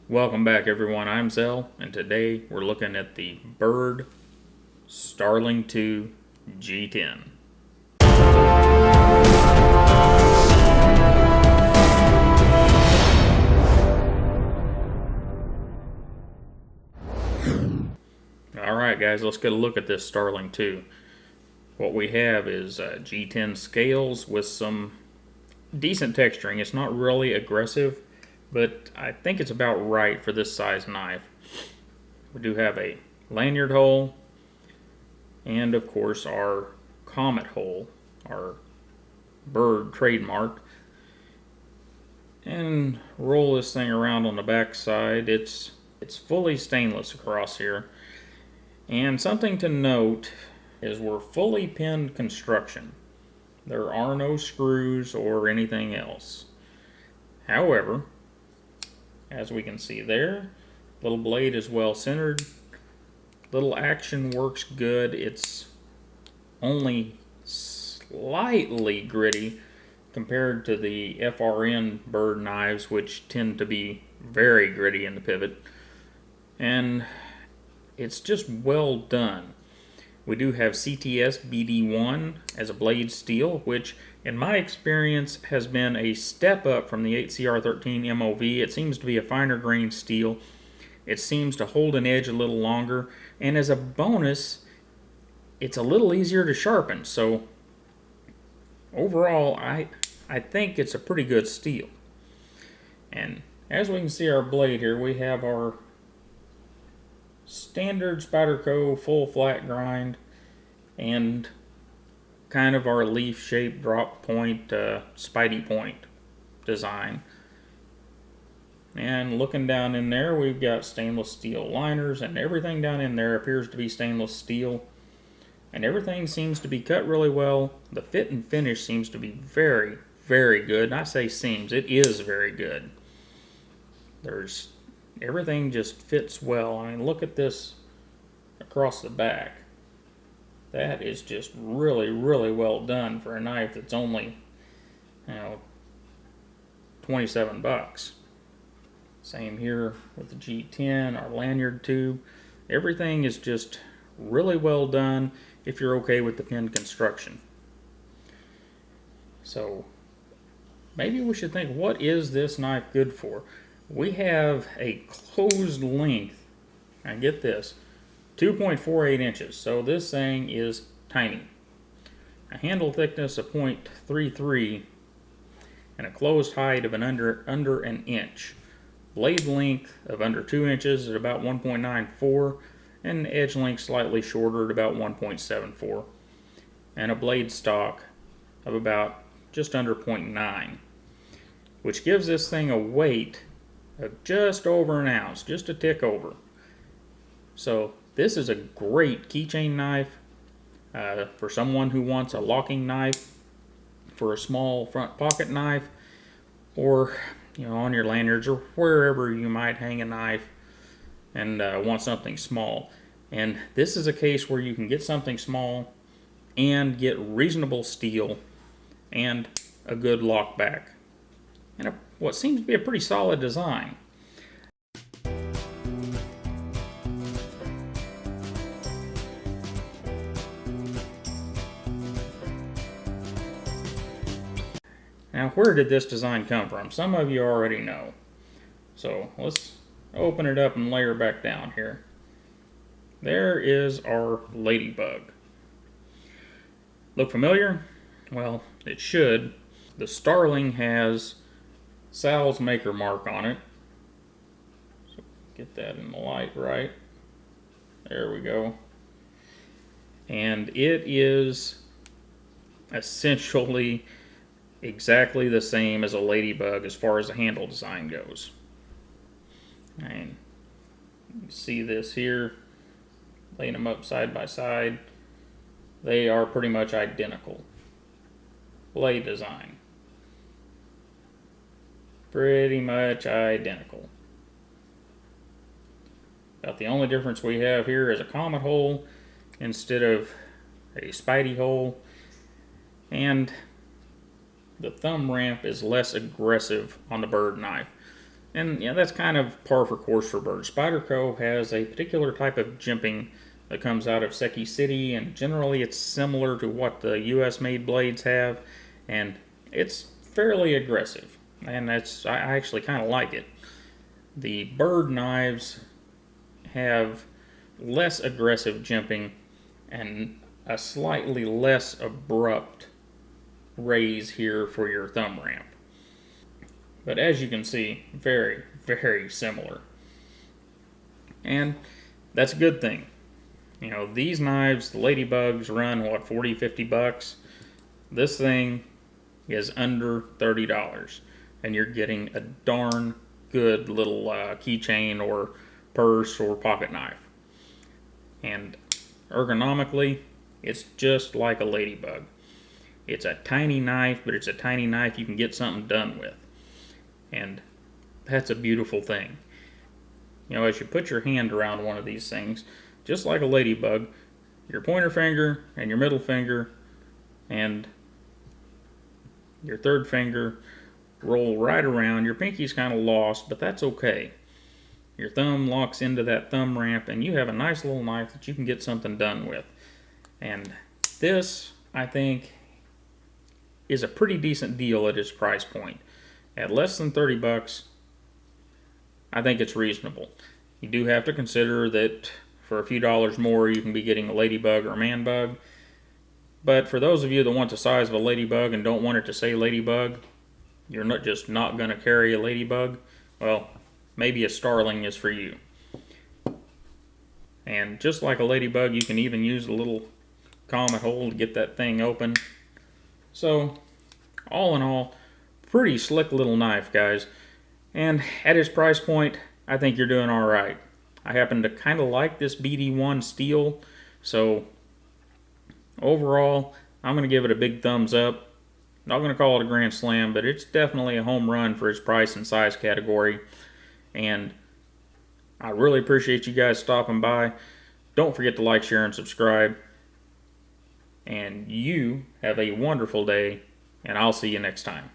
Welcome back everyone, I'm Zell, and today we're looking at the Byrd Starling 2 G10. Alright guys, let's get a look at this Starling 2. What we have is G10 scales with some decent texturing. It's not really aggressive, but I think it's about right for this size knife. We do have a lanyard hole, and of course our comet hole, our Byrd trademark. And roll this thing around on the back side. It's fully stainless across here. And something to note is we're fully pinned construction. There are no screws or anything else. However, as we can see there, little blade is well centered. Little action works good. It's only slightly gritty compared to the FRN Byrd knives, which tend to be very gritty in the pivot. And it's just well done. We do have CTS BD1 as a blade steel, which in my experience has been a step up from the 8CR13 MOV. It seems to be a finer grained steel. It seems to hold an edge a little longer, and as a bonus, it's a little easier to sharpen. So overall, I think it's a pretty good steel. And as we can see our blade here, we have our standard Spyderco full flat grind and kind of our leaf shaped drop point, Spidey point design. And looking down in there, we've got stainless steel liners, and everything down in there appears to be stainless steel. And everything seems to be cut really well. The fit and finish seems to be very, very good. And I say seems, it is very good. Everything just fits well. I mean, look at this across the back. That is just really, really well done for a knife that's only, 27 bucks. Same here with the G10, our lanyard tube. Everything is just really well done if you're okay with the pin construction. So maybe we should think, what is this knife good for? We have a closed length, and get this, 2.48 inches. So this thing is tiny. A handle thickness of 0.33 and a closed height of under an inch. Blade length of under 2 inches at about 1.94, and edge length slightly shorter at about 1.74, and a blade stock of about just under 0.9, which gives this thing a weight of just over an ounce, just a tick over. So this is a great keychain knife for someone who wants a locking knife for a small front pocket knife, or on your lanyards or wherever you might hang a knife and want something small. And this is a case where you can get something small and get reasonable steel and a good lock back, and what seems to be a pretty solid design. Now, where did this design come from? Some of you already know. So let's open it up and layer back down here. There is our LadyBug. Look familiar? Well, it should. The Starling has Sal's maker mark on it. So get that in the light right. There we go. And it is essentially exactly the same as a LadyBug as far as the handle design goes. And you see this here, laying them up side by side. They are pretty much identical. Blade design, pretty much identical. About the only difference we have here is a comet hole instead of a Spidey hole, and the thumb ramp is less aggressive on the Byrd knife. And yeah, that's kind of par for course for Byrd. Spyderco has a particular type of jimping that comes out of Seki City, and generally it's similar to what the US made blades have, and it's fairly aggressive, and I actually kind of like it. The Byrd knives have less aggressive jimping and a slightly less abrupt raise here for your thumb ramp. But as you can see, very, very similar. And that's a good thing. You know, these knives, the LadyBugs, run, what, 40, 50 bucks? This thing is under $30. And you're getting a darn good little keychain or purse or pocket knife. And ergonomically, it's just like a LadyBug. It's a tiny knife, but it's a tiny knife you can get something done with. And that's a beautiful thing. You know, as you put your hand around one of these things, just like a LadyBug, your pointer finger and your middle finger and your third finger roll right around. Your pinky's kind of lost, but that's okay. Your thumb locks into that thumb ramp, and you have a nice little knife that you can get something done with. And this, I think, is a pretty decent deal at its price point. At less than 30 bucks, I think it's reasonable. You do have to consider that for a few dollars more, you can be getting a LadyBug or a ManBug. But for those of you that want the size of a LadyBug and don't want it to say LadyBug, you're not going to carry a LadyBug, well, maybe a Starling is for you. And just like a LadyBug, you can even use a little comet hole to get that thing open. So, all in all, pretty slick little knife, guys. And at its price point, I think you're doing alright. I happen to kind of like this BD1 steel, so overall, I'm going to give it a big thumbs up. Not going to call it a grand slam, but it's definitely a home run for its price and size category. And I really appreciate you guys stopping by. Don't forget to like, share, and subscribe. And you have a wonderful day, and I'll see you next time.